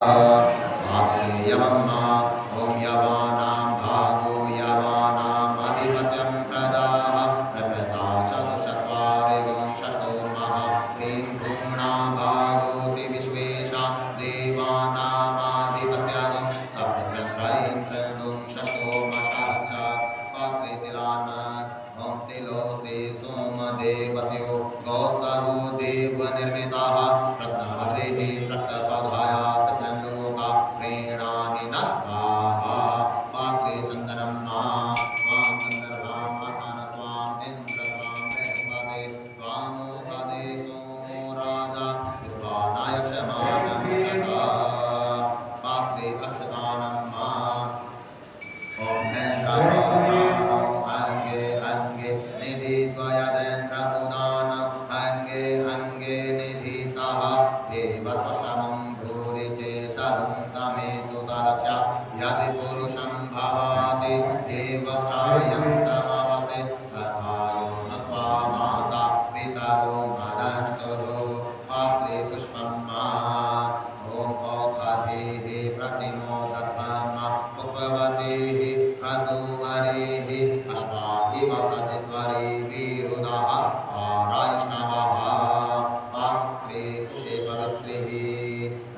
यवम्मा ॐ यवानां भागो यवानाम् अधिपत्यं प्रजाः प्रकृता चतुश्चत्वारिगुं षष्ठोर्मः ह्रीं भूम्नां भागोऽसि विश्वेशां देवानामाधिपत्यागं सप्तत्रयीन्द्रगुं षष्ठोर्मश्च पात्रेतिलान् ॐ तिलोऽसि सोमदेवत्यो गौसरो देवनिर्मिताः रत्नावलेः रक्तस्वधाया पितृलोका प्रेणाहि न स्वाहा पात्रे चन्दनं स्वां गन्धर्वां मातान स्वां इन्द्र स्वां बृहस्पते त्वामुपदे सोमो राजा विद्वानाय क्षमानमुचता पात्रे अक्षतानं ॐ हेन्द्रहोत्राणो अंगे अंगे निधिद्वयदेन्द्रपुदानम् अंगे अंगे निधितः देवत्वष्टमं भूरिते सर्वं समेतु सलक्ष्य यदि पुरुषं भवति देवत्रायन्तमवसे सखायो नत्वा माता पितरो मदन्तुः पात्रे पुष्पं ॐ औषधेः प्रतिमो दत्तम् उपवतेः प्रसूवरेः अश्वाहिव सचिद्वरे विरुदः आरायष्णवः पात्रे कुशे पवित्रिः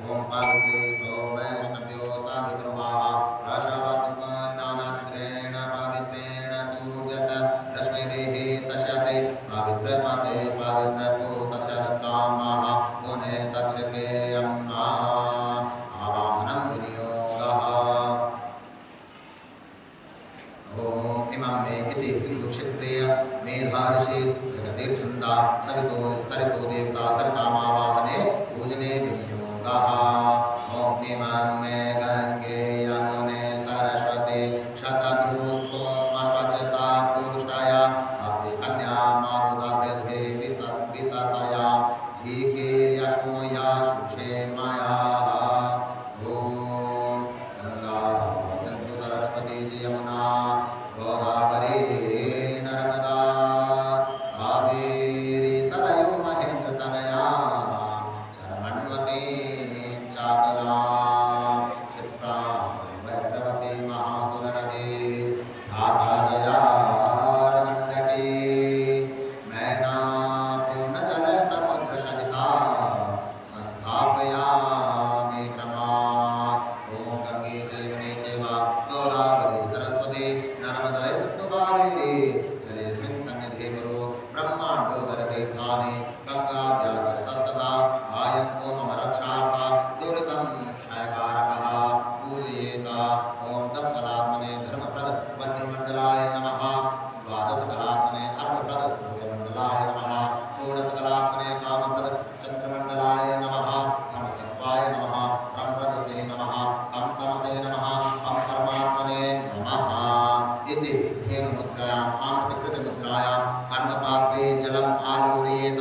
ॐ पवित्रे स्तो वैष्णव्यो सवितृवाः रसवत्पन्ननश्रेण पवित्रेण सूर्यस रश्मिभिः तस्यते पवित्रपते पवित्रतो तच्छतामः पुने तच्छतेयम् आवाहनं विनियोगः ॐ इमं मे इति सिन्धुक्षिप्रेय मेधार्षि जगतीर्छन्दा सरितो देवता सरितामावाहने पूजने विनियोगः ॐ इमं मे गङ्गे यमुने सरस्वती शतद्रुस्वमश्वचिता पुरुषाया असि कन्या मारुतवृद्धे वितस्तया झीकीर्यशोया सुषेमया ॐ गङ्गा सिन्धु सरस्वती च यमुना गोदावरी नर्मदा कावेरी सरयू महेन्द्रतनया चरमण्वती चाकला क्षिप्रा भद्रवती महासुरनदी धाता जया गण्डकी मैना पूर्णजल समुद्रसहिता संस्थापयामि क्रमा ॐ गङ्गे चैवने चैव गोदावरी सरस्वती नर्मदे सिन्धु कावेरी जलेऽस्मिन् सन्निधे कुरु ब्रह्माण्डोदरतीर्थानि गङ्गाद्या सरितस्तथा आयन्तो मम रक्षार्था दुरितं क्षयकारकः पूजयेत ॐ दशकलात्मने धर्मप्रद वह्निमण्डलाय नमः द्वादशकलात्मने अर्थप्रद सूर्यमण्डलाय नमः षोडशकलात्मने कामप्रद चन्द्रमण्डलाय नमः समसत्वाय नमः ब्रह्मरजसे नमः तमसे नमः परमात्मने नमः इति धेनुमुद्रायाम् आमृतकृतमुद्रायां कर्मपात्रे जलम् आलोडयेत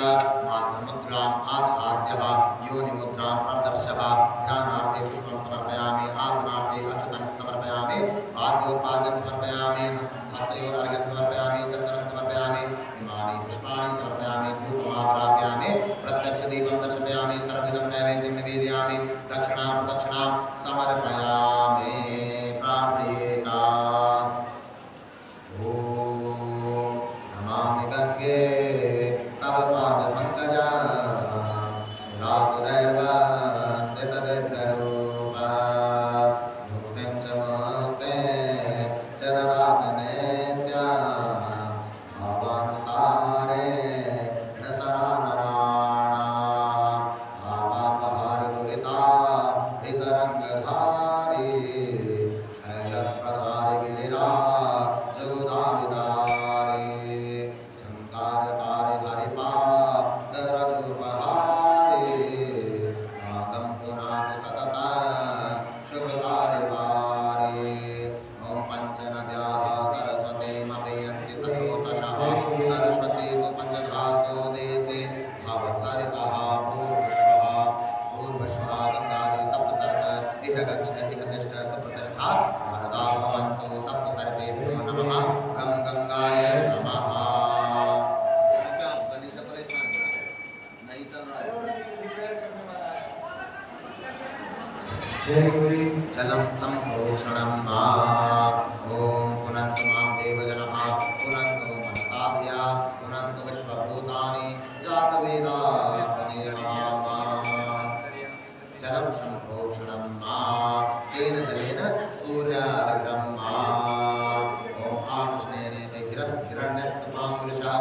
मात्समुद्राम् आच्छाद्यः योनिमुद्रां प्रदर्शः ध्यानार्थे पुष्पं समर्पयामि आसनार्थे अक्षतं समर्पयामि पाद्योर्पाद्यं समर्पयामि हस्तयोरर्घ्यं समर्पयामि चन्दनं समर्पयामि इमानि पुष्पाणि समर्पयामि धूपमाग्रापयामि प्रत्यक्षदीपं दर्शयामि सर्वविधं नैवेद्यं निवेदयामि दक्षिणां प्रदक्षिणां समर्पयामि प्रार्थयेत ॐ नमामि गङ्गे तव पादपङ्कजं सुरासुरैर्वन्दितदिव्यरूपा मुक्तिं च मुक्तिं च ददाति नित्यं भावानुसारेण शरणराणाम् आपापहारिदुरितारितरङ्गधारी शैलप्रचारि गिरिराज जगदाविदारी झङ्कारकारी हरिपादरजोपहारी नादं पुनातु सततं शुभकारिवारी ॐ पञ्चनद्याः सरस्वतीमपि यन्ति सस्रोतशः सरस्वती तु पञ्चधासो देशे भवत्सरितः पूर्वश्वः गङ्गाजी सप्तसरित इह गच्छ इह तिष्ठ सुप्रतिष्ठा वरदा भवन्तु सप्तसरितेभ्यो नमः गं गङ्गाय नमः क्या गली से परेशान नहीं चल रहा है। जलं सम्प्रोक्षणं मा ॐ पुनन्तु मां देवजनः पुनन्तु मनसा धिया पुनन्तु विश्वभूतानि जातवेदाः जलं सम्प्रोक्षणं मा तेन जलेन सूर्यार्घ्यं मा ॐ आकृष्णेनेति हिरण्यस्तपाङ्कुशः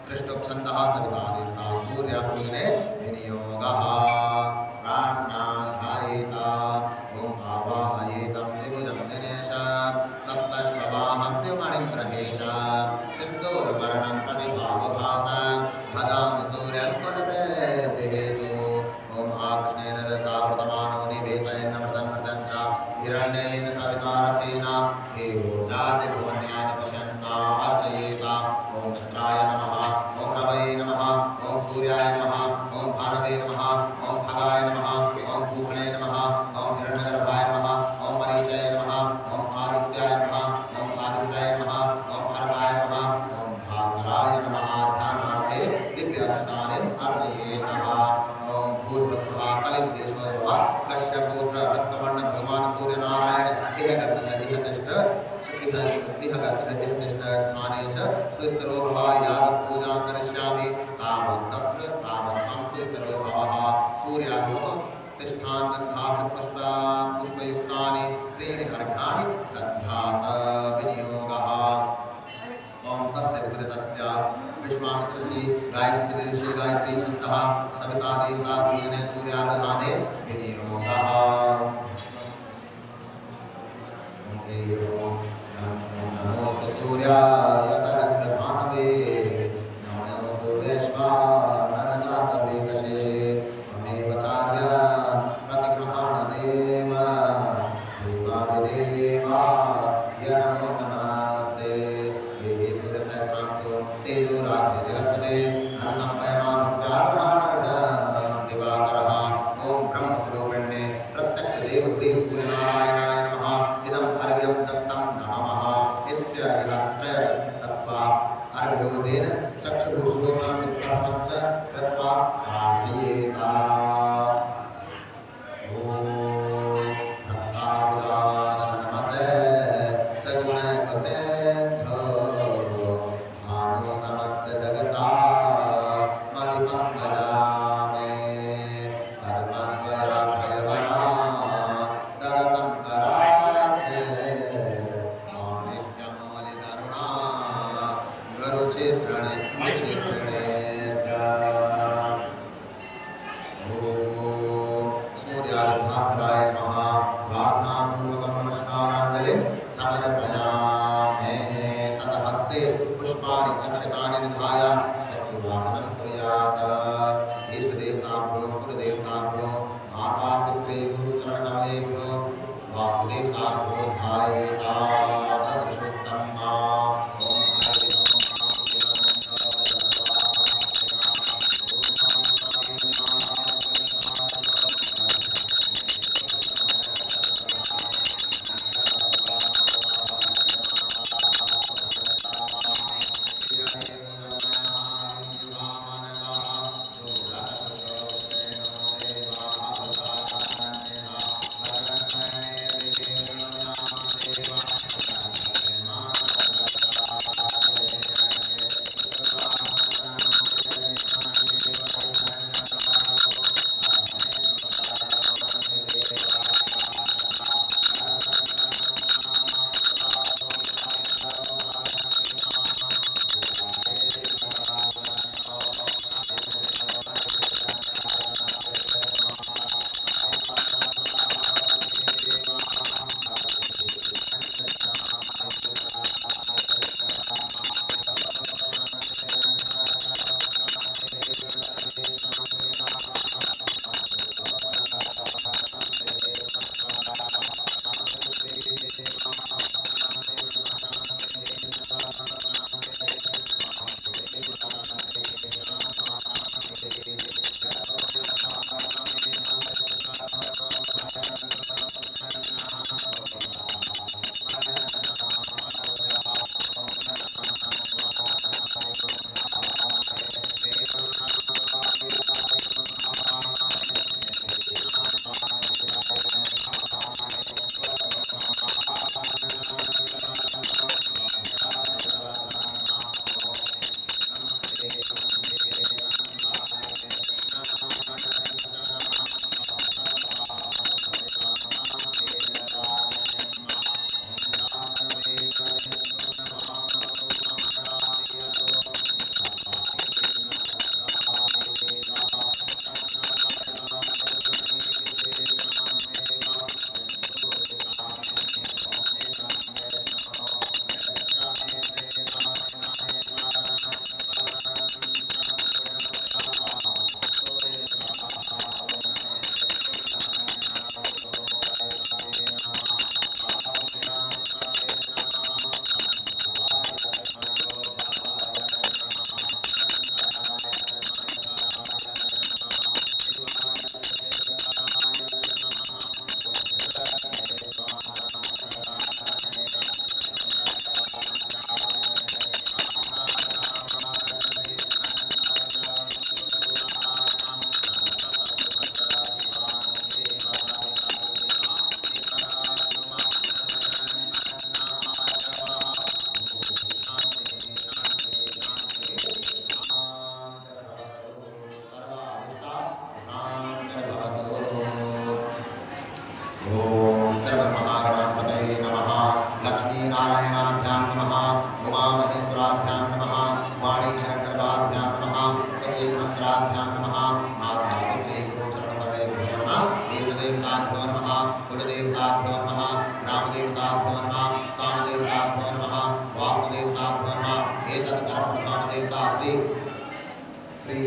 कृष्णोच्छन्दः सविता देवता सूर्यपूजने विनियोगः प्रार्थना ध्यायेता ॐ आवाहयेतं त्रिभुजं दिनेश सप्तश्ववाहम्यमणिं ग्रहेश सिन्दूरवर्णं प्रतिभावभास भजामि सूर्यं पुनप्रेतिहेतु ॐ आकृष्णेन रसा प्रतमानो निवेशयन्नमृतं च हिरण्येन सविता रथेन देवोजातिर्भुवन्यानि पश्यन्ना अर्चयेता ॐ चन्द्राय नमः ॐ रवये नमः ॐ सूर्याय नमः ॐ भानवे नमः ॐ खगाय नमः ॐ पूषणे नमः ॐ हिरण्यगर्भाय नमः ॐ मरीचाय नमः ॐ आदित्याय नमः ॐ सावित्राय नमः ॐ हरकाय नमः ॐ भास्कराय नमः ध्यानार्थे दिव्याक्षतानिम् अर्चयेतः ॐ भूर्भुवस्सुः कलिविदेशोद्भवः कश्यपपुत्र रक्तवर्ण भगवान् सूर्यनारायण इह गच्छ इह तिष्ठ स्थाने च स्वस्थरो भव यावत् पूजां करिष्यामि तावत् तत्र तावत् त्वं स्वस्थरो भवः सूर्याग्नौ तिष्ठान् गन्धाक्षपुष्पयुक्तानि त्रीणि अर्घ्याणि तद्धात विनियोगः ॐ तस्य विपरीतस्य विश्वामित्रऋषि गायत्री ऋषि गायत्री छन्दः सविता देवता पूजने सूर्यार्घ्याने विनियोगः नमोस्तु सूर्याय सहस्रभानवे नमोस्तु वैश्वानरजातवेदसे त्वमेव चार्यान् प्रतिगृहाणदेव देवादिदेवाय नमो नमस्ते हे सूर्यसहस्रांशो तेजोराशि जगत्पते अनसम्पयमानोऽर्घ्यं दिवाकरः ॐ ब्रह्मस्वरूपिणे प्रत्यक्षदेव श्री सूर्यनारायणाय नमः इदम् अर्घ्यं दत्तं नमः इत्यर्घ्यत्रय तत्त्वा अर्घ्योदेन चक्षुः श्रोत्रं विस्मरणं च कृत्वा प्रार्थयेता ॐ भक्ताबुधाशनमसे सगुणपसेन्धो भानो समस्तजगता मदिपं भजामि कर्मद्वयराभयवरा ददतं कराचे माणिक्यमौलिकरुणा गुरुचित्रणेन्द्रचित्रणेन्द्र सूर्यादिभास्कराय नमः प्रार्थनापूर्वकं नमस्काराञ्जलिं समर्पयामि ततः हस्ते पुष्पाणि अक्षतानि निधाय स्वस्ति वाचनं कुर्यात् इष्टदेवताभ्यो कुलदेवताभ्यो माता पितृ गुरुचरणकमलेभ्यो वासुदेवताभ्यो ध्यायेता तदृशोक्तं मा ॐ ओम सर्वमहागणाधिपतये नमः। लक्ष्मीनारायणाभ्यां नमः। उमामहेश्वराभ्यां नमः। वाणीहिरण्यगर्भाभ्यां नमः। शशिमन्त्राभ्यां नमः। मातापितृ गुरुचरणपदेभ्यो नमः। ईशदेवताभ्यो नमः। कुलदेवताभ्यो नमः। ग्रामदेवताभ्यो नमः। स्थानदेवताभ्यो नमः। वास्तुदेवताभ्यो नमः। एतत् परमप्रधानदेवता श्री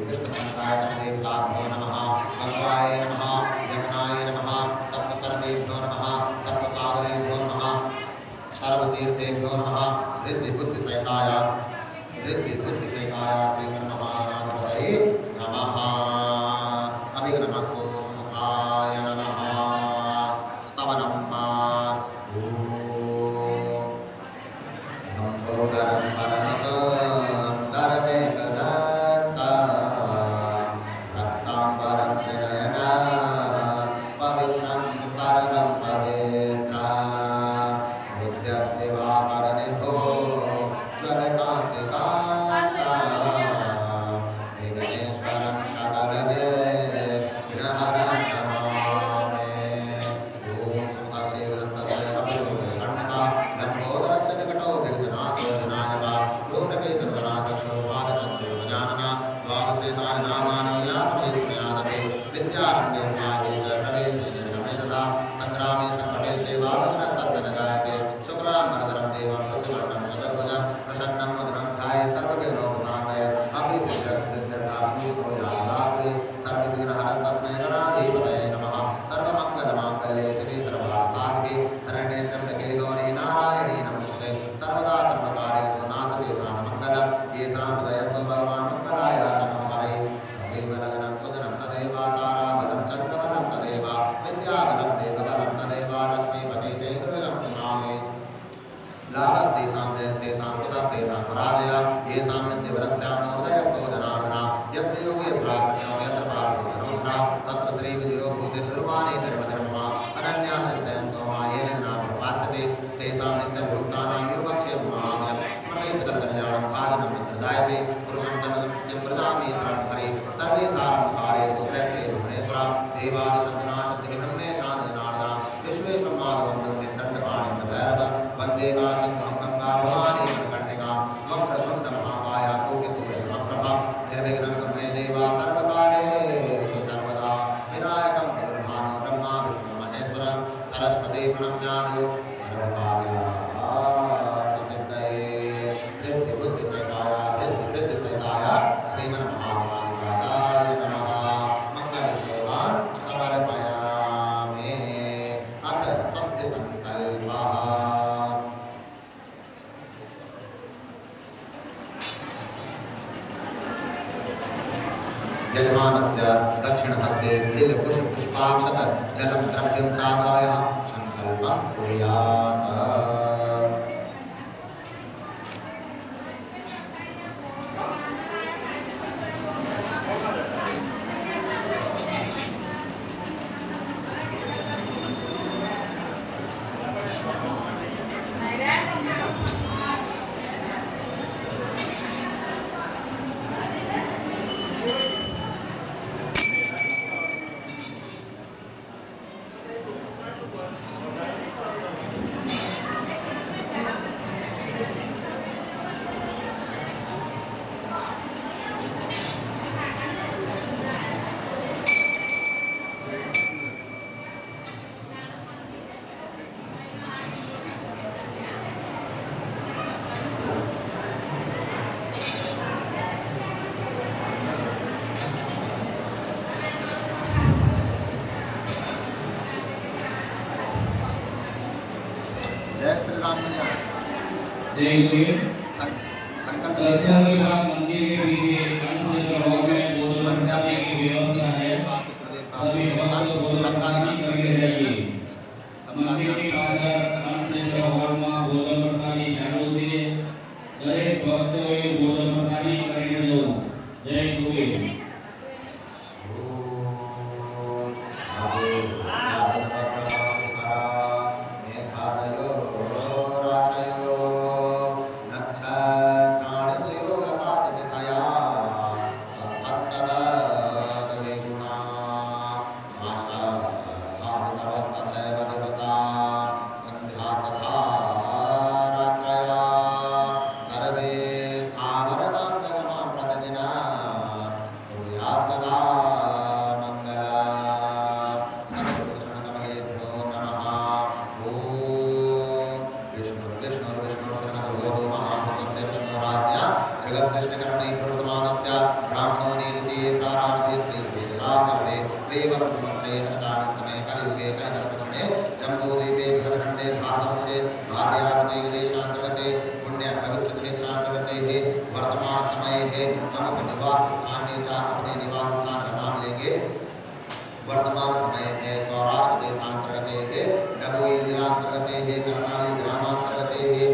विष्णुपंचायत देवताभ्यो नमः। गंगाय नमः। यमुनाय नमः। सप्तसर्वेभ्यो नमः। सप्तसागरेभ्यो नमः। सर्वतीर्थेभ्यो नमः। रिद्धिबुद्धिसहिताय श्रीमन्महागणाधिपतये नमः। अभिघ्नमस्तु सुमुखाय नमः। स्तवनं लंबोदरं परमसुन्दरमेकदन्तं रत्नाम्बरं त्रिनयनं पवित्रं परमं पवित्रं विद्याद्दिवाकरनिभो ज्वलकान्तिकान्तं विघ्नेश्वरं सकलविघ्नहरं नमामि। ॐ सुमुखस्य ग्रन्थस्य कपिलोकषण्डः लम्बोदरस्य विकटो विघ्ननाशो विनायकः लोककेतुर्गणाध्यक्षो बालचन्द्रो गजाननः द्वादशेतानि नामानि यापतेस्मयादपि विद्यारम्भे प्रागे च प्रवेशे निर्गमे तथा सङ्ग्रामे सङ्कटेशे वा विघ्नस्तस्य न जायते। शुक्लाम्बरधरं देवं शशिवर्णं चतुर्भुजं प्रसन्नं मधुरं ध्यायेत् सर्वविघ्नोपशान्तये। अपि सिद्धिर्सिद्धिर्प्राप्तितो यात्रास्ते सर्वविघ्नहरस्तस्मै गणाधिपतये नमः। सर्वमङ्गलमाङ्गल्ये शिवे सर्वार्थसाधिके शरण्ये त्र्यम्बके गौरी नारायणी नमोस्तुते। सर्वदा सर्वकार्येषु नास्ति सानमङ्गलं येषां हृदयस्थो भगवान् मङ्गलाय तमो हरये। तदेव लग्नं सुजनं तदेव ताराबलं चन्द्रबलं तदेव विद्याबलं देवबलं तदेव लक्ष्मीपते ते गृहं स्मरामि। लाभस्तेषां जयस्तेषां कुतस्तेषां पराजय येषां विद्यवरस्यामोदयस्थो जनार्दना। यत्र योगेश्वराकृष्णो यत्र पार्थोधनोऽधरा तत्र श्रीविजयो भूतिर्निर्वाणे तिरुमतिर्मम। अनन्या चिन्तयन्तो मायेन जनाः प्रपास्यते तेषां नित्यभुक्तानां योगक्षेममामयम्। स्मृते सकलकल्याणं भाजनं यत्र जायते पुरुषं तनुजं व्रजामि शरणं सर्वेषां कारेषु त्रयस्ते भुवनेश्वर देवादिशन्तिनाशक्तिः ब्रह्मेशान् जनार्दन विश्वेश्वं माधवं दण्डपाणिं च भैरवं वन्दे काशीं गंगा भवानी मणिकर्णिकां वक्रतुण्डमहाकाय कोटिसूर्यसमप्रभा निर्विघ्नं कुरु मे देव सर्वकार्येषु सर्वदा विनायकं गुरुर्भानो ब्रह्मा विष्णु महेश्वरं सरस्वती प्रणम्यादि सर्वकार्यसिद्धये रिद्धिबुद्धिसहिताय श्रीमन्महागणाधिपतये नमः। मङ्गलश्लोकान् समर्पयामि। अथ स्वस्ति सङ्कल्पः। यजमानस्य दक्षिणहस्ते तिलकुशपुष्पाक्षत जलं द्रव्यं चादाय सङ्कल्पं कुर्यात्। जय श्री राम। जय गुरु। संकल्प मंदिर के पीछे कंठ से भोजन करने की व्यवस्था है। सभी भक्त भोजन करके जाइए। मंदिर के बाहर कंठ से भोजन प्रसादी झाड़ू से दरेक भक्त को भोजन प्रसादी करके दो। जय गुरु। दक्षिणे जम्बूद्वीपे भरतखण्डे भारतवर्षे भार्यावते देशान्तर्गते पुण्य पवित्र क्षेत्रान्तर्गते वर्तमान समय है। हम अपने निवास स्थान अपने निवास स्थान का नाम लेंगे। वर्तमान समय है सौराष्ट्र देशांतर्गत है, डभोई जिलांतर्गत है, कर्नाली ग्रामांतर्गत है,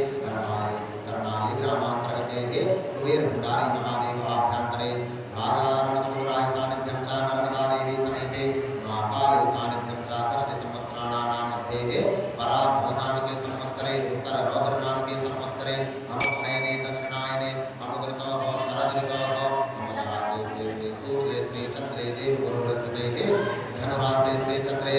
कर्नाली ग्रामांतर्गत है, कुबेर भंडारी महादेव आभ्यंतरे भागारणचूड़ाय सानिध्यं च नर्मदा देवी समीपे महाकाले सानिध्यं च कष्ट संवत्सराणां मध्ये पराभव नामके संवत्सरे उत्तर रौद्र नामके संवत्सरे अमुनयने दक्षिणायने अमुकृतः शरदऋतः अमुरासे श्री सूर्ये श्री चंद्रे देव गुरु बृहस्पते धनुरासे स्ते चंद्रे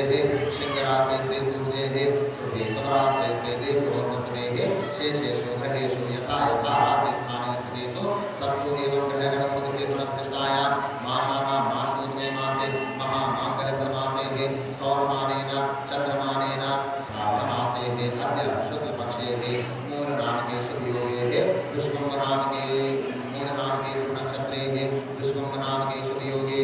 सिंहरासे स्ते सूर्ये शुभे शुभरासे स्ते देव गुरु बृहस्पते शेषेषु ग्रहेषु यथा यथा राशि स्थाने स्थितेषु सत्सु एवं ग्रहगण विशेषणविशिष्टायां मासानां मासोद्मे मासे महामाङ्गल्यप्रदमासे सौरमानेन चन्द्रमानेन श्रावणमासे अद्य शुक्लपक्षे मूलनामके शुभयोगे विश्वम्भनामके मूलनामके शुभनक्षत्रे विश्वम्भनामके शुभयोगे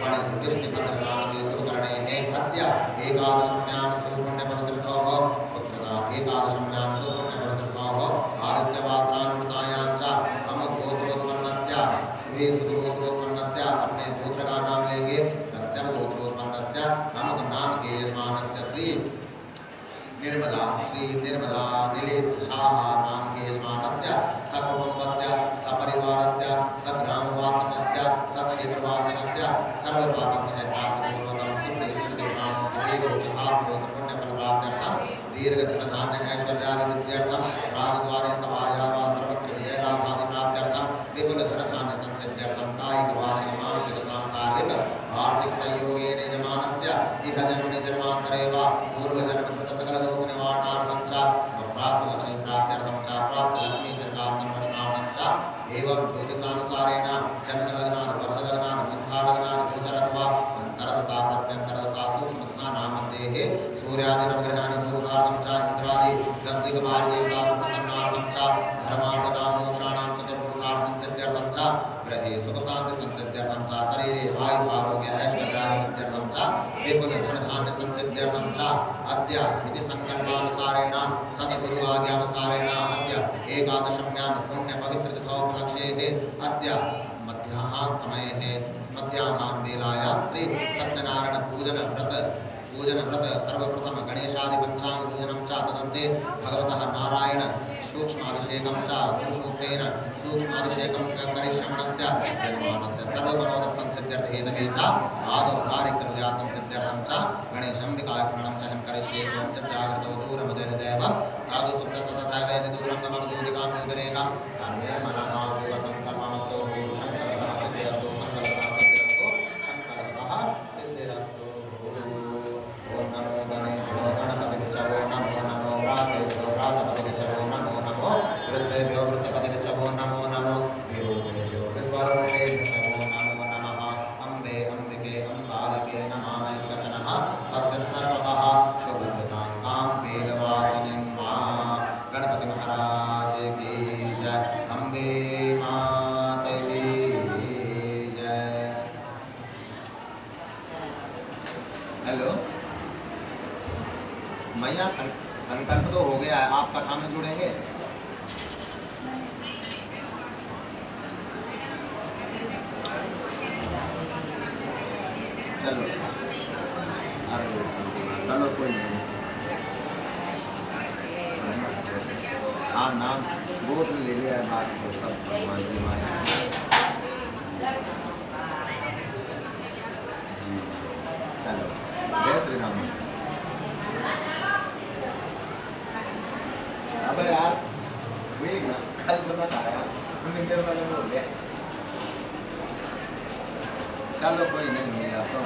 वाणिज्यष्टिपत्रनामके शुभकरणे अद्य एकादशम्यां शुभपुण्यपवित्रतः पुत्रता एकादशम्यां शुभपुण्यपवित्रतः आदित्यवासरानुवृतायां च अमुगोत्रोत्पन्नस्य शुभे सुगोत्रोत्पन्नस्य अपने गोत्र का नाम लेंगे। तस्य गोत्रोत्पन्नस्य अमुक नाम के यजमानस्य श्री निर्मला नीलेश शाह नाम के यजमानस्य सकुटुम्बस्य सपरिवारस्य सग्रामवासनस्य सक्षेत्रवासनस्य सर्वपापक्षयपातपूर्वकं शुद्धे स्मृतिप्राणोपशास्त्रोक्त पुण्यफलप्राप्त्यर्थं दीर्घधनधान्य ऐश्वर्याभिवृद्ध्यर्थं राजद्वारे सभाया वा सर्वत्र विजयलाभादिप्राप्त्यर्थं विपुल धनधान्य संसिद्ध्यर्थं कायिक वाचिक मानसिक सांसारिक आर्थिक संयोगेन यजमानस्य इह जन्मनि जन्मान्तरे वा पूर्वजन्मकृत सकल दोष निवारणार्थं च प्राप्त लक्ष्मी प्राप्त्यर्थं च प्राप्त लक्ष्मी चरका संरक्षणार्थं च एवं ज्योतिषानुसारेण जन्म लग्नात् वर्ष लग्नात् मंथा लग्नात् गोचर अथवा अंतरदशा प्रत्यंतरदशा सूक्ष्मदशा नामन्ते सूर्यादि नवग्रहाणि पूर्वार्थं च इंद्रादि दशदिग्भार देवता सुप्रसन्नार्थं च धर्मार्थ काम मोक्षाणां चतुर्पुरुषार्थ संसिद्ध्यर्थं च ग्रहे सुख शांति संसिद्ध्यर्थं च शरीरे आयु आरोग्य ऐश्वर्याभिवृद्ध्यर्थं च विपुल धनधान्य संसिद्ध्यर्थं च अद्य इति संकल्पानुसारेण सद्गुरु आज्ञानुसारेण अद्य एकादशम्यां पुण्य पवित्र तिथोपलक्ष्ये अद्य मध्याह्न समय है। मध्याह्न वेलायां श्री सत्यनारायण पूजन व्रत सर्वप्रथम गणेशादि पंचांग पूजनं च तदन्ते भगवतः नारायण सूक्ष्माभिषेकं च गुरुसूक्तेन सूक्ष्माभिषेकं करिष्यमणस्य यजमानस्य सर्वमनोरथ संसिद्ध्यर्थे हेतवे च आदौ कार्यक्रमया संसिद्ध्यर्थं च गणेशं विकासमणं च हम करिष्ये त्वं च जागृतो दूरमदेव तादु सुप्त सततः वेद दूरं गमं ज्योतिकां ज्योतिरेकां अन्ये मनः शिव संकल्पमस्तु शंकरः सिद्धिरस्तु संकल्पः सिद्धिरस्तु ओम नमो गणपतिभ्यो नमो प्रातपतिभ्यो नमो वृत्सेभ्यो वृत्सपतिभ्यो नमो नमो विरूपेभ्यो विश्वरूपेभ्यो नमो नमः अम्बे अम्बिके अम्बालिके नमामि वचनः सस्यस्मश्वपः शुभभद्रां वेदवासिनीं मां गणपति महाराज की जय अम्बे माता की जय। हेलो मैया संकल्प तो हो गया है, आप कथा में जुड़ेंगे? चलो चलो कोई नहीं। हाँ नाम वो तो ले लिया बात तो सब भगवान की माया जी। चलो जय श्री राम। अबे यार वही ना कल बोलना चाह रहा तुमने मेरे वाले में बोल दिया। चलो कोई नहीं मिला तो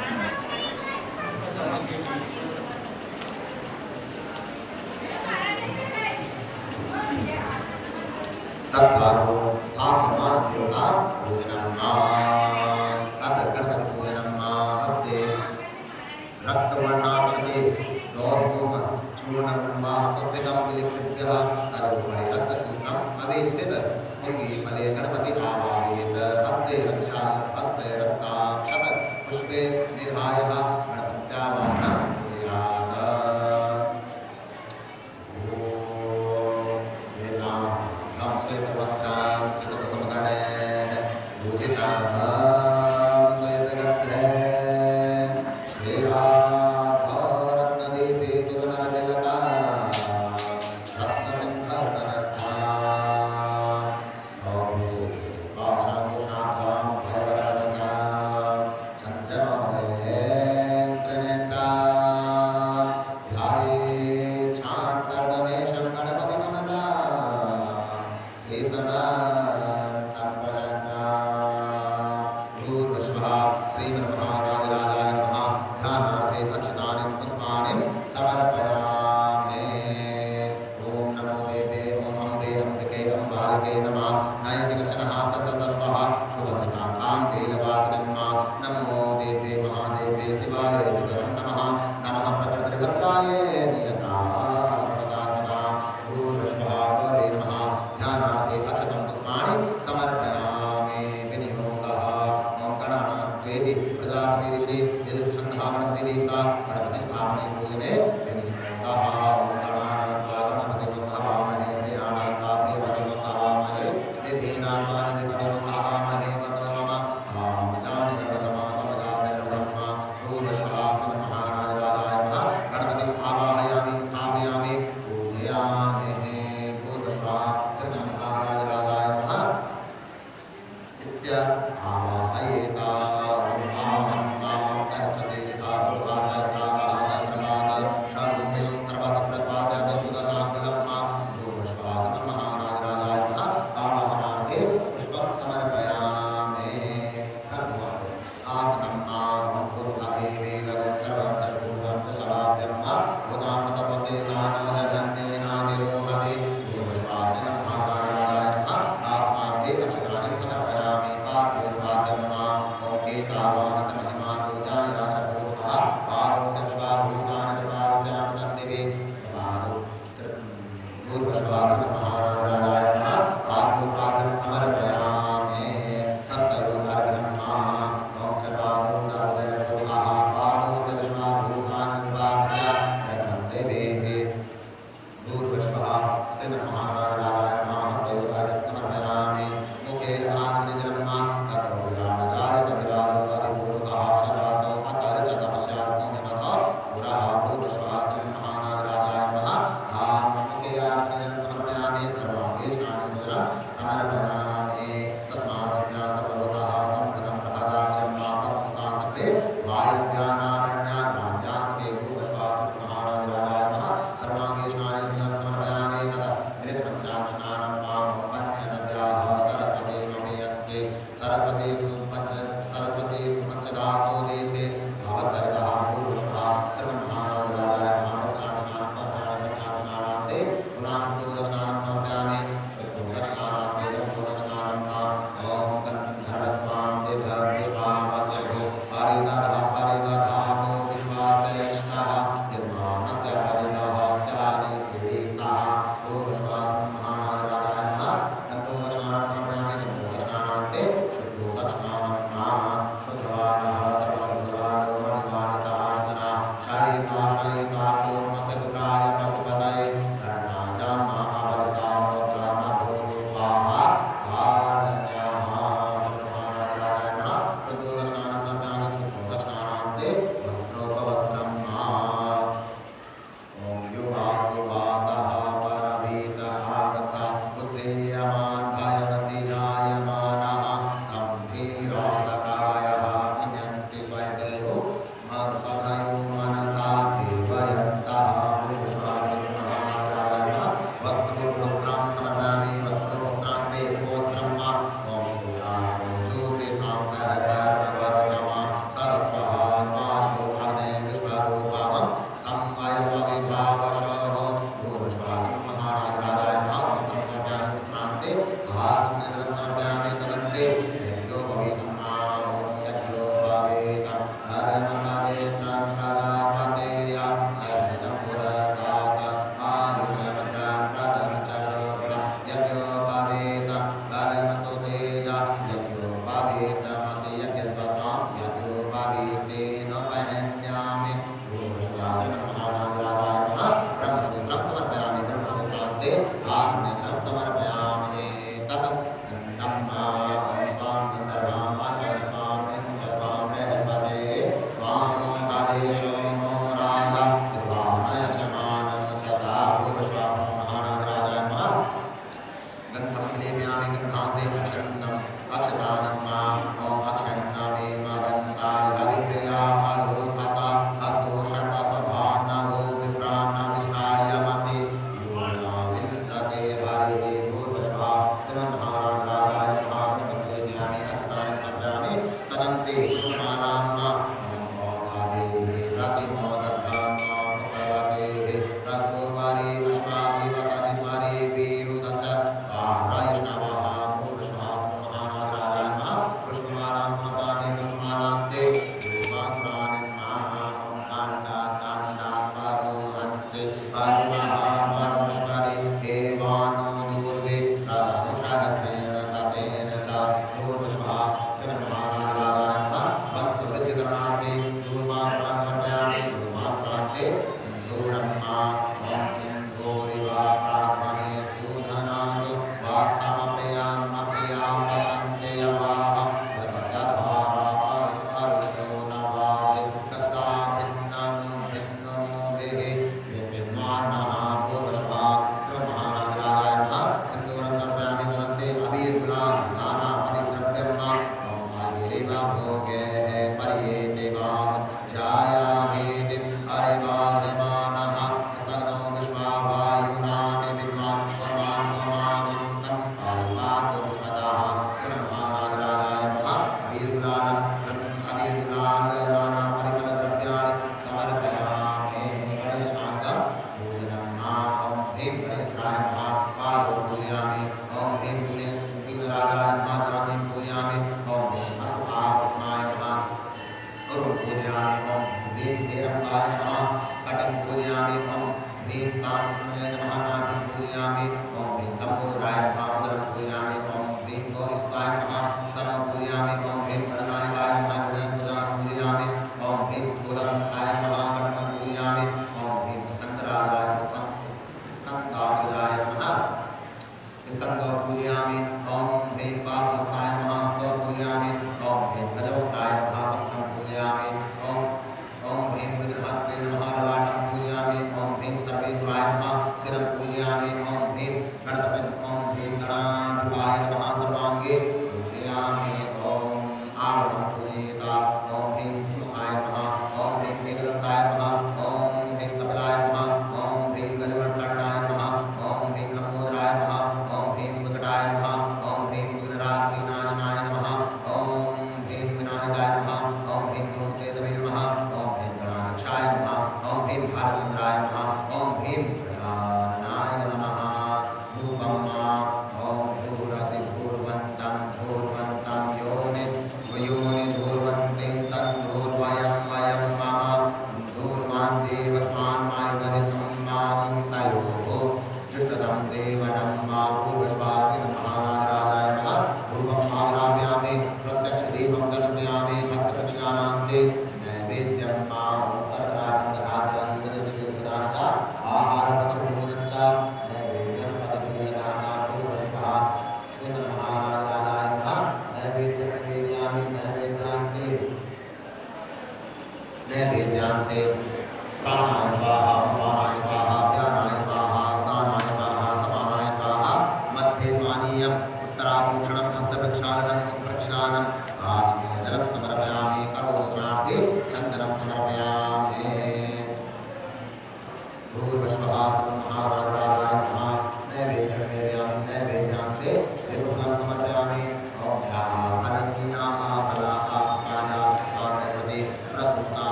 तत्कारो स्थापमान देवता पूजनम अथ गणपति पूजनम हस्ते रक्तवर्णाक्षते रोधूम चूर्णं वास्तस्थितं विलिख्य तदुपरि रक्तसूत्रम् अवेष्टित पुंगीफले गणपति आवाहयेत् हस्ते रक्ताक्षत पुष्पे निधाय गणपत्यावाहनं कुर्यात्। समर्पयामि ओम नमो देवे ओम अम्बे अम्बिके अम्बालिके नमः नयतिकशनः ससदश्वः शुभद्रकां लीलवासिनम्मा नमो देवे महादेवे शिवाय सिद्धरं नमः नमः प्रकृतिभद्राय नियता प्रदास्मता भूर्भुवः गौरे नमः ध्यानार्थे अक्षतं पुष्पाणि समर्पयामि विनियोगः ओम गणानाद्वेदि प्रजापति ऋषि यजुःछन्दः गणपति देवता गणपति स्थापने पूजने विनियोगः ओम गणानाद्वा गणपति हवामहे प्रियाणाद्वा प्रियवतिं हवामहे निधीनाद्वा निधिपतिं हवामहे वसो मम आमजानि सर्वतमा तमजासे ब्रह्मा भूर्भुवः महागणाधिराजाय नमः गणपतिं आवाहयामि स्थापयामि पूजयामि भूर्भुवः श्रीमहागणाधिराजाय नमः आवाहयेता ओम सहस्रशीलिता सहस्राः सहस्रपाद शान्तिं सर्वतस्पृत्पाद्यादष्टुदशाङ्कुलम् भूर्भुवः महागणाधिराजाय नमः आवाहनार्थे पुष्पं समर्पयामि आसनं पूर्वभागे वेदं सर्वं तत्पूर्वं च शवाभ्यं उदाहरणतपसेसानोजधन्येनाधिरोहते भूर्भुवः महागणाधिराजाय नमः आसनार्थे अक्षतानि समर्पयामि पाद्योर्पाद्यं ओम एतावानसमहिमा पूजाया शपूर्वः पादौ संश्वाभूतानि कृपालस्यामतं दिवे भूर्भुवः महागणाधिराजाय नमः पाद्योर्पाद्यं समर्पयामि हस्तयोर्घ्यं ओम कृपादौ नवोदयपूर्वः पादौ संश्वाभूतानि कृपालस्यामतं दिवे भूर्भुवः श्रीमन्महागणाधिराजाय नमः हस्तयोर्घ्यं समर्पयामि मुखे आचमनीजलं ततो विराजजायत विराजो अधिपूर्वः शजातो अतर्चतपस्यात्मो निमतः पुरः भूर्भुवः श्रीमन्महागणाधिराजाय नमः मुखे आचमनीजलं समर्पयामि सर्वाङ्गीष्णानि सुजलं समर्पयामि तस्मात् जिज्ञासपूर्वकः संहृतं बृहदाख्यं मापसंस्था सकले वायुव्यानारण्याद्राम्यासते भूर्भुवः श्रीमन्महागणाधिराजाय नमः सर्वाङ्गीष्णानि सुजलं समर्पयामि ततः मिलितपञ्च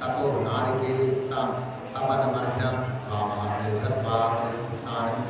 ततो नारिकेलयुक्तं सफलमर्घ्यं वामास्ते धत्वा तदित्युक्तानि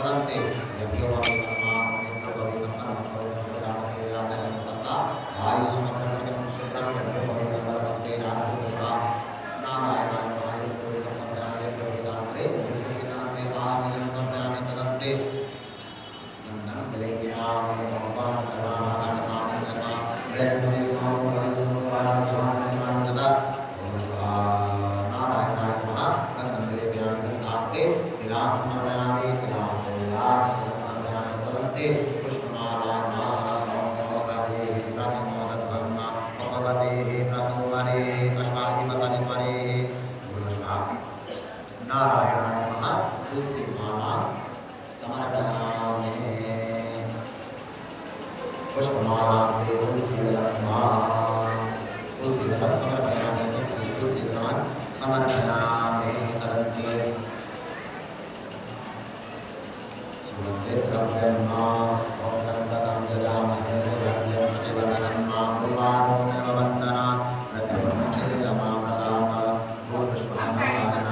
तदन्ते यज्ञो वैतम्मा यज्ञो वैतम परम पवित्रं प्रजापते यासे चमतस्ता आयुष्मक्रमणं शुक्रं यज्ञो वैतम परमस्ते जातपुरुषा नारायणाय नमः यज्ञो वैतम संध्यामे यज्ञो वेदान्ते आश्वजनं संध्यामे तदन्ते नन्दनं बलेभ्यामे भगवान् भगवान् स्नानं कृत्वा ब्रह्मणे नमो वैष्णो वाचस्वान् जदा नारायणाय नमः नन्दनं बलेभ्यामे दन्तान्ते तिलां समर्पयामि तिलान्ते आचमनं समर्पयामि तदन्ते पुष्पमालां भगवते प्रतिमोदध्वं भगवते प्रसन्नवरे अश्वाहि वसन्वरे पुरुषा नारायणाय नमः तुलसी माला समर्पयामि पुष्पमालां तुलसीदलं समर्पयामि तुलसीदलं समर्पयामि तदन्ते सुगन्धिद्रव्यं ओंकारं ददामहे सुगन्धिं पुष्टिवर्धनं गुरुवारोमेव वन्दनात् प्रतिवर्षे अमामृतात् भूर्भुवस्सुवः नमः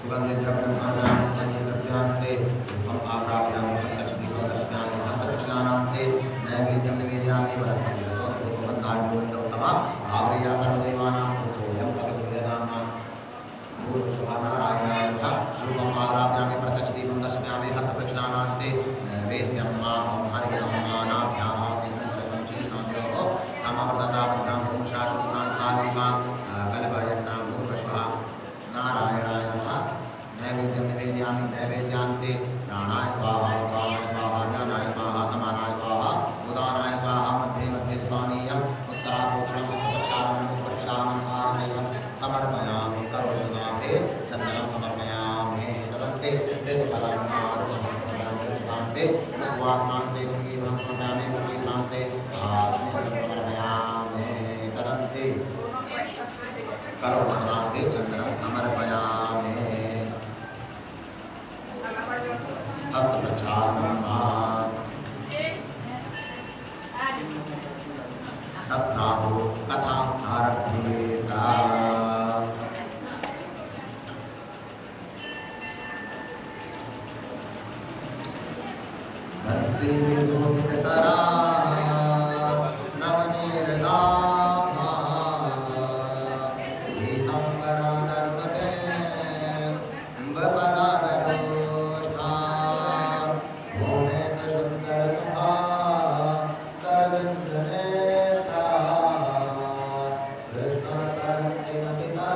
सुगन्धिद्रव्यं समर्पयामि सुगन्धिद्रव्यान्ते धूपम् आघ्रापयामि प्रत्यक्षदीपं दर्शयामि हस्तरक्षणान्ते नैवेद्यं निवेदयामि वनस्पतिरसोत्तमबन्धाढ्योत्तम आवृया सर्वदेवानां पुरुषोऽयं सर्ववेदानां भूर्भुवस्सुवः नारायणाय नमः धूपम् आघ्रापयामि प्रत्यक्षदीपं दर्शयामि हस्तरक्षणान्ते नैवेद्यं मां हरियामानाभ्याः सीनं शतं शेषनाद्योः समवर्तताभ्यां पुरुषाशूरान् कालिकां कल्पयन्नां भूर्भुवस्सुवः नारायणाय नमः नैवेद्यं निवेदयामि नैवेद्यान्ते प्राणाय स्वाहा उदानाय स्वाहा ज्ञानाय स्वाहा समानाय स्वाहा उदानाय स्वाहा मध्ये मध्ये स्वानीयम् उत्तरापोक्षं हस्तप्रक्षालनं मुखप्रक्षालनम् आश्रयं समर्पयामि करोनाथे चन्दनं समर्पयामि तदन्ते तेजफलं समर्पयामि उपवासनान्ते कुङ्गीवरं समर्पयामि कुङ्गीक्रान्ते आश्रयं समर्पयामि तदन्ते करोनाथे चन्दनं समर्पयामि हस्तप्रक्षालनं तत्रादौ कथाम् आरभ्येत वंशी विदूषिततरा नवनीरदाभा पीताम्बरा नर्मदे बपलादरोष्ठा भुवनेन्द्रसुन्दरमुखा करविन्दनेत्रा कृष्णकरन्तिमतिता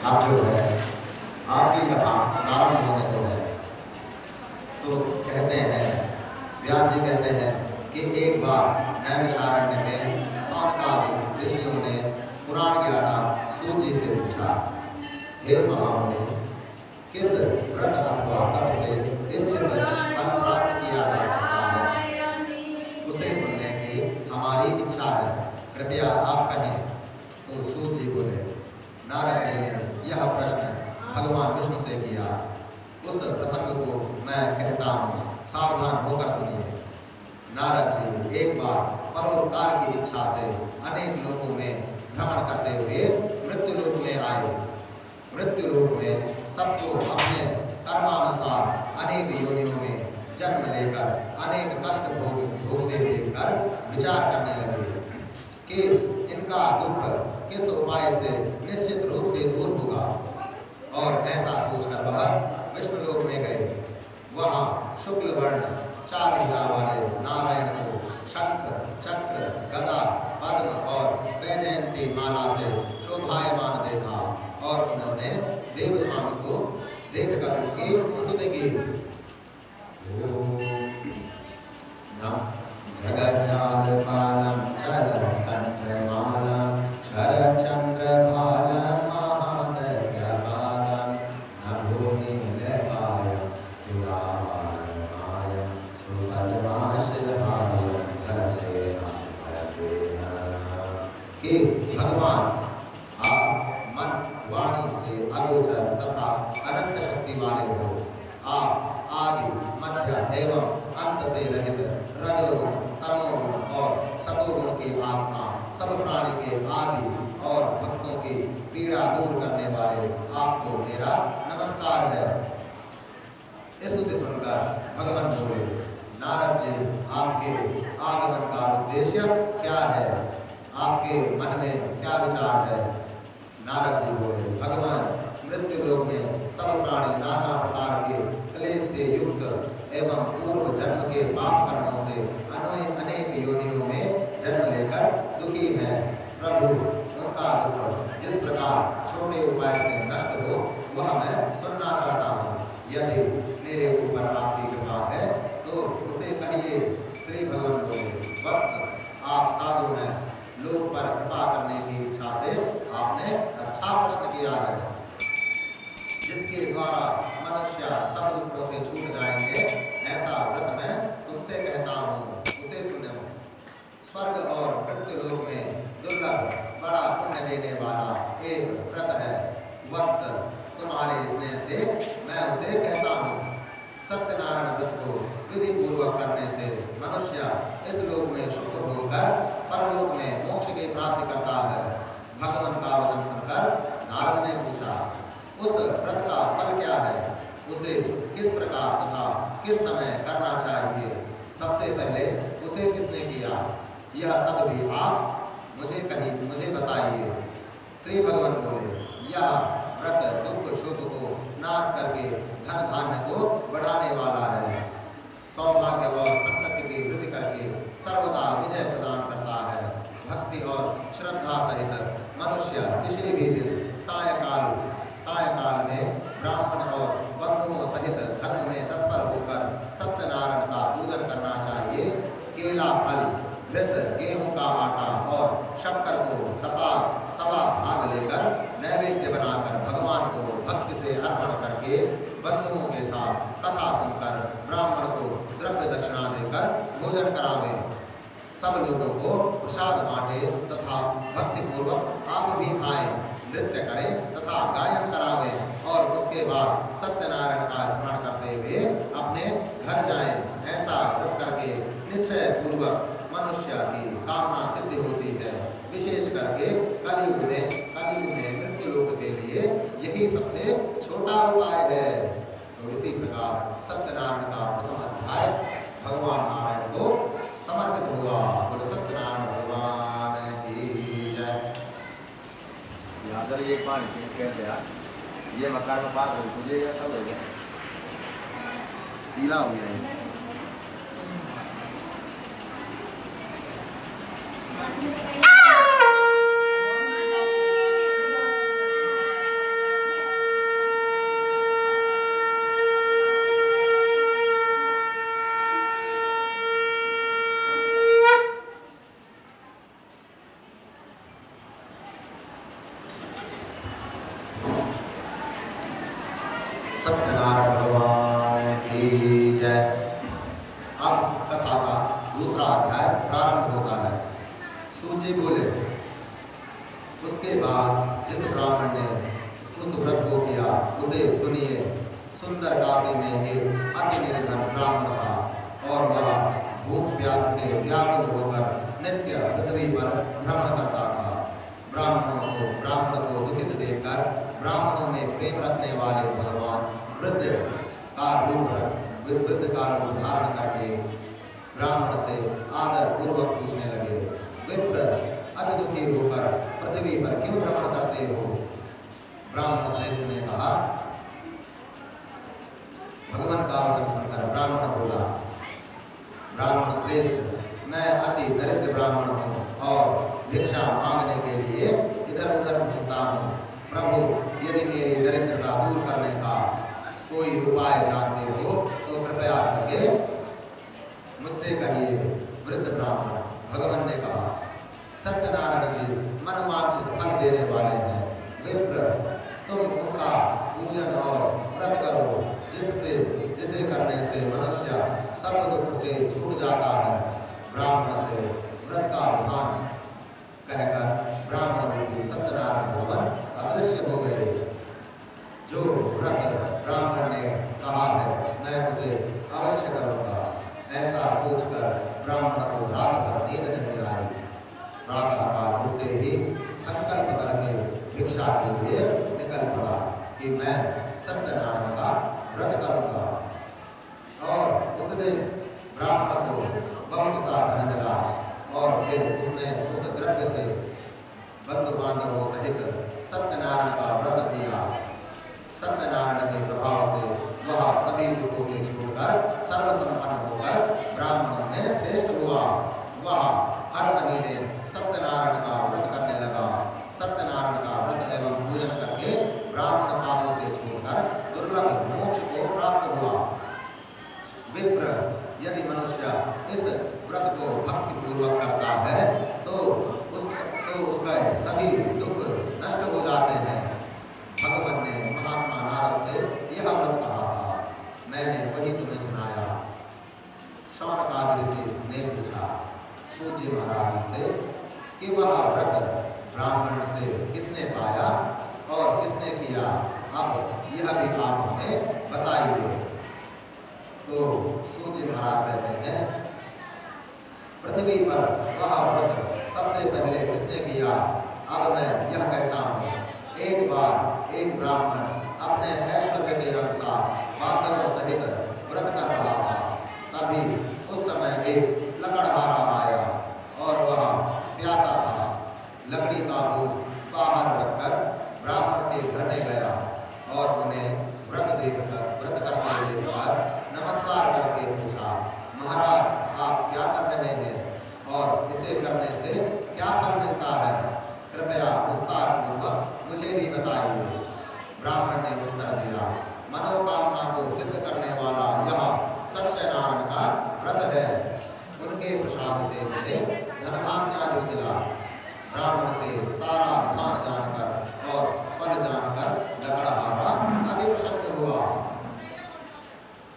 अब जो है आज की कथा प्रारंभ होने को है। तो कहते हैं, व्यास जी कहते हैं कि एक बार नैमिषारण्य में सौनकादि ऋषियों ने पुराण ज्ञाता सूत जी से पूछा, हे महामुनि, किस व्रत अथवा तप से इच्छित फल प्राप्त किया जा सकता है? उसे सुनने की हमारी इच्छा है, कृपया आप कहें। तो सूत जी बोले, नारद जी ने यह प्रश्न भगवान विष्णु से किया। उस प्रसंग को मैं कहता हूँ, सावधान होकर सुनिए। नारद जी एक बार परोपकार की इच्छा से अनेक लोकों में भ्रमण करते हुए मृत्यु लोक में आए। मृत्यु लोक में सबको अपने कर्मानुसार अनेक योनियों में जन्म लेकर अनेक कष्ट भोगते देखकर विचार करने लगे कि इनका दुख किस उपाय से निश्चित रूप से दूर होगा ब्राह्मणों ने देव स्वामी को देखकर उनकी स्तुति की। नम जगज्जालपालं चलकण्ठमालं शरच्चन्द्रभालं महादव्यपालं नभोनीलकायं युगावालमायं सुपद्माशहायं भजेऽहं कि भगवान आप मन वाणी से अगोचर तथा अनंत शक्ति वाले हो। आप आदि मध्य एवं अंत से रहित रजोगुण तमोगुण और सतोगुण की आत्मा सब प्राणी के आदि और भक्तों की पीड़ा दूर करने वाले आपको मेरा नमस्कार है। स्तुति सुनकर भगवान बोले, नारद जी, आपके आगमन का उद्देश्य क्या है? आपके मन में क्या विचार है? नारद जी बोले, भगवान, मृत्यु लोक में सब प्राणी नाना प्रकार के क्लेश से युक्त एवं पूर्व जन्म के पाप कर्मों से अनेक योनियों में जन्म लेकर दुखी हैं। प्रभु, उनका दुख जिस प्रकार छोटे उपाय से नष्ट हो वह मैं सुनना चाहता हूँ। यदि मेरे ऊपर आपकी कृपा है तो उसे कहिए। श्री भगवान बोले, वत्स, आप साधु हैं, लोक पर कृपा करने की इच्छा से आपने अच्छा प्रश्न किया है। जिसके द्वारा मनुष्य सब दुखों से छूट जाएंगे, ऐसा व्रत मैं तुमसे कहता हूँ, उसे सुनो। स्वर्ग और मृत्यु लोक में दुर्लभ बड़ा पुण्य देने वाला एक व्रत है। वत्स, तुम्हारे स्नेह से मैं उसे कहता हूँ। सत्यनारायण व्रत को विधि पूर्वक करने से मनुष्य इस लोक में सुख होकर परलोक में मोक्ष की प्राप्ति करता है। भगवान का वचन सुनकर नारद ने पूछा, उस व्रत का फल क्या है? उसे किस प्रकार तथा किस समय करना चाहिए? सबसे पहले उसे किसने किया? यह सब भी आप मुझे बताइए। श्री भगवान बोले, यह व्रत दुख शोक को नाश करके धन धान्य को बढ़ाने वाला है। सौभाग्य और संपत्ति की वृद्धि करके सर्वदा विजय प्रदान करता है। भक्ति और श्रद्धा सहित मनुष्य किसी भी दिन सायकाल में ब्राह्मण और बंधुओं सहित धर्म में तत्पर होकर सत्यनारायण का पूजन करना चाहिए। केला फल, घृत, गेहूं का आटा और शक्कर को सवा भाग लेकर नैवेद्य बनाकर भगवान को भक्ति से अर्पण करके बंधुओं के साथ कथा सुनकर ब्राह्मण को द्रव्य दक्षिणा देकर भोजन करावे। सब लोगों को प्रसाद बांटे तथा भक्ति पूर्वक आप भी खाएं, नृत्य करें तथा गायन करावें और उसके बाद सत्यनारायण का स्मरण करते हुए अपने घर जाएं। ऐसा व्रत करके निश्चय पूर्वक मनुष्य की कामना सिद्ध होती है। विशेष करके कलयुग में मृत्यु लोक के लिए यही सबसे छोटा उपाय है। तो इसी प्रकार सत्यनारायण का प्रथम अध्याय भगवान नारायण को समर्पित हुआ। बोलो सत्यनारायण भगवान की जय। अगर एक पानी चेंज कर दिया, ये मकान में बात हो मुझे ऐसा हो गया, पीला हो गया है। सत्यनारायण भगवान की जय। अब कथा का दूसरा अध्याय प्रारंभ होता है। सूची बोले, उसके बाद जिस ब्राह्मण ने उस व्रत को किया उसे सुनिए। सुंदर काशी में एक अति निर्धन ब्राह्मण था और वह भूख प्यास से व्याकुल होकर नित्य पृथ्वी पर भ्रमण करता था। ब्राह्मण को दुखित देखकर ब्राह्मणों में प्रेम रखने वाले भगवान वृद्ध का रूप धारण करके ब्राह्मण से आदर पूर्वक पूछने लगे, विप्र, अति दुखी होकर पृथ्वी पर क्यों भ्रमण करते हो? ब्राह्मण श्रेष्ठ ने कहा। भगवान का वचन सुनकर ब्राह्मण बोला, ब्राह्मण श्रेष्ठ, मैं अति दरिद्र ब्राह्मण हूँ और भिक्षा मांगने के लिए इधर उधर घूमता हूँ। प्रभु यदि मेरी दरिद्रता दूर करने का कोई उपाय जानते हो तो कृपया करके मुझसे कहिए। वृद्ध ब्राह्मण भगवान ने कहा, सत्यनारायण जी मनोवांछित फल देने वाले हैं। विप्र, तुम उनका पूजन और व्रत करो जिसे करने से मनुष्य सब दुख से छूट जाता है। ब्राह्मण से व्रत का विधान कहकर ब्राह्मण रूपी सत्यनारायण भगवान अदृश्य हो गए। जो व्रत ब्राह्मण ने कहा है मैं उसे अवश्य करूंगा, ऐसा सोचकर ब्राह्मण को रात भर नींद नहीं आई। प्रातः काल उठते ही संकल्प करके भिक्षा के लिए निकल पड़ा कि मैं सत्यनारायण का व्रत करूंगा। और उस दिन ब्राह्मण को बहुत सा धन मिला और फिर उसने उस द्रव्य से बंधु बांधवों सहित सत्यनारायण का व्रत किया। सत्यनारायण के प्रभाव से वह सभी दुखों से छूटकर सर्वसंपन्न होकर ब्राह्मणों में श्रेष्ठ हुआ। वह हर महीने सत्यनारायण का व्रत करने लगा। सत्यनारायण का व्रत एवं पूजन करके ब्राह्मण पापों से छूटकर दुर्लभ मोक्ष को प्राप्त हुआ। विप्र, यदि मनुष्य इस व्रत को भक्ति पूर्वक करता है तो उसका सभी दुख नष्ट हो जाते हैं। भगवान ने महात्मा नारद से यह व्रत कहा था, मैंने वही तुम्हें सुनाया। शौनकादि ऋषि ने पूछा सूर्य महाराज से कि वह व्रत ब्राह्मण से किसने पाया और किसने किया, अब यह भी आप हमें बताइए। तो सूर्य महाराज कहते हैं, पृथ्वी पर वह व्रत सबसे पहले किसने किया, अब मैं यह कहता हूँ। एक बार एक ब्राह्मण अपने ऐश्वर्य के अनुसार बांधवों सहित व्रत कर रहा था। तभी उस समय एक लकड़हारा आया और वह प्यासा था। लकड़ी का बोझ बाहर रखकर ब्राह्मण के घर में गया और उन्हें व्रत करते देखकर नमस्कार करके पूछा, महाराज आप क्या कर रहे हैं और इसे करने से क्या फल मिलता है, कृपया विस्तार पूर्वक मुझे भी बताइए। ब्राह्मण ने उत्तर दिया, मनोकामना को सिद्ध करने वाला यह सत्यनारायण का व्रत है। उनके प्रसाद से मुझे धनभाग्य मिला। ब्राह्मण से सारा विधान जानकर और फल जानकर लकड़हारा अति प्रसन्न हुआ।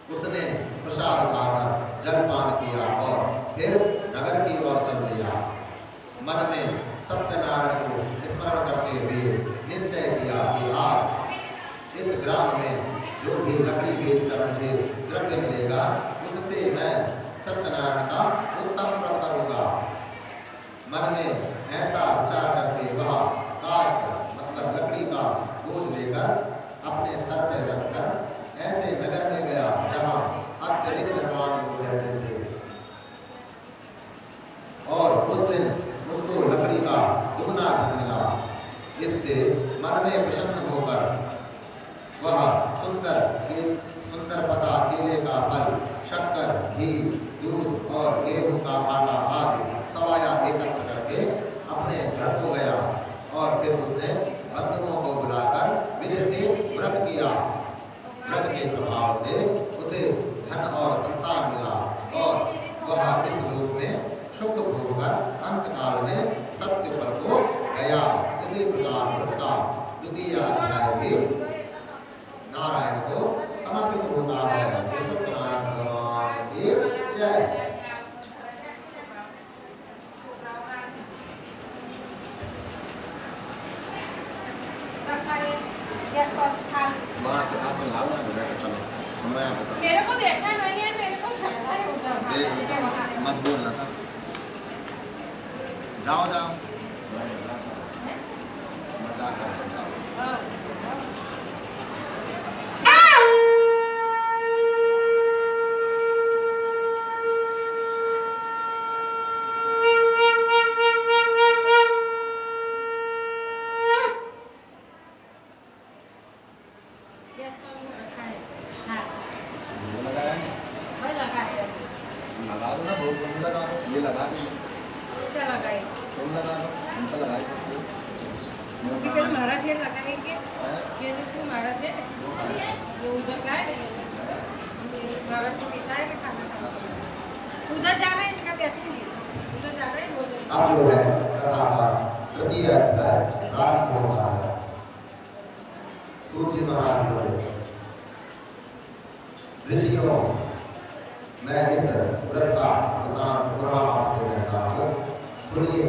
उसने प्रसाद खाकर जलपान किया और फिर नगर की ओर चल दिया। मन में सत्यनारायण को स्मरण करते हुए निश्चय किया कि आज इस ग्राम में जो भी लकड़ी बेचकर मुझे द्रव्य मिलेगा उससे मैं सत्यनारायण का उत्तम व्रत करूंगा। मन में ऐसा विचार करके वह काष्ठ मतलब लकड़ी का बोझ लेकर अपने सर पर रखकर ऐसे नगर में गया जहाँ अत्यधिक धनवान लोग रहते थे। और उस दिन उसको लकड़ी का दुगना धन मिला। इससे मन में प्रसन्न होकर वह सुंदर पका केले का फल, शक्कर, घी, दूध और गेहूं का आटा आदि सवाया एकत्र करके अपने घर को गया और फिर उसने बंधुओं को बुलाकर विधि से व्रत किया। व्रत के प्रभाव से उसे धन और संतान मिला और वह इस लोक में सुख भोगकर अंत काल में सत्य पर को गया। इसी प्रकार व्रत का द्वितीय अध्याय भी नारायण को समर्पित होता है। सत्यनारायण भगवान की जय। मेरे को देखना नहीं है, मेरे को छक्का है उधर मत बोलना था। जाओ जाओ। क्योंकि फिर महाराज ये लगाएंगे ये जो तू महाराज है ये उधर का है महाराज को पिता है कि खाना खाना उधर जाना है इनका बैठूंगी उधर जाना है भोजन अब जो है कथा का तृतीय अध्याय प्रारंभ होता है। सूत जी महाराज बोले, ऋषियों, मैं इस व्रत का वृतांत पुनः आपसे कहता हूँ। सुनिए,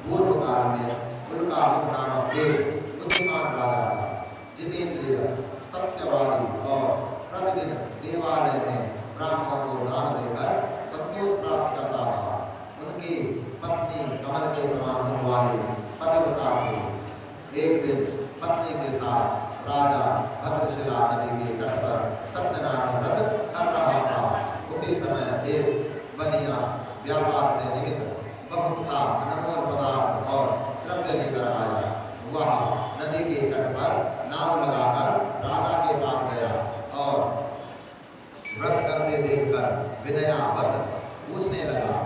पूर्व काल में उनका मुख नामक एक बुद्धिमान राजा था, जितेंद्रिय, सत्यवादी और प्रतिदिन देवालय में ब्राह्मणों को दान देकर संतोष प्राप्त करता था। उनकी पत्नी कमल के समान मुख वाली पतिव्रता थी। एक दिन पत्नी के साथ राजा भद्रशिला नदी के तट पर सत्यनारायण व्रत कर रहा था। उसी समय एक बनिया व्यापार से निमित्त बहुत सा अनमोल पदार्थ और द्रव्य लेकर आया। वह नदी के तट पर नाव लगाकर राजा के पास गया और व्रत करते देखकर विनयावत पूछने लगा,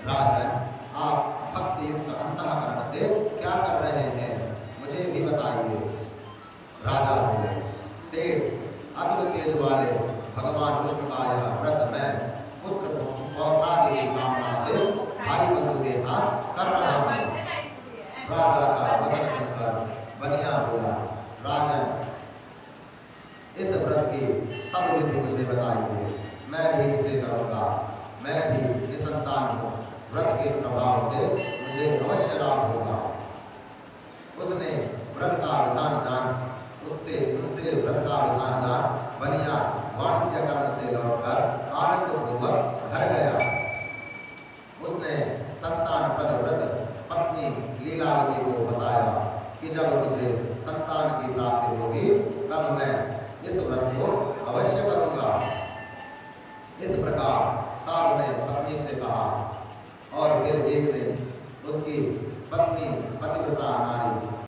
राजन, आप भक्ति युक्त अंतःकरण से क्या कर रहे हैं, मुझे भी बताइए। राजा बोले, सेठ, अतुल तेज वाले भगवान विष्णु का यह व्रत मैं पुत्र पौत्रादि की कामना से भाई बंधु के साथ कर रहा हूँ। राजा का वचन सुनकर बनिया बोला, राजन, इस व्रत की सब विधि मुझे बताइए, मैं भी इसे करूँगा। मैं भी निसंतान हूँ, व्रत के प्रभाव से मुझे अवश्य लाभ होगा। उसने व्रत का विधान जान उनसे व्रत का विधान जान बनिया वाणिज्य कर्म से लौटकर आनंद पूर्वक घर गया। उसने संतान व्रत पत्नी लीलावती को बताया कि जब मुझे संतान की प्राप्ति होगी तब मैं इस व्रत को अवश्य करूँगा। इस प्रकार साधु ने पत्नी से कहा और फिर एक दिन उसकी पत्नी पतिव्रता नारी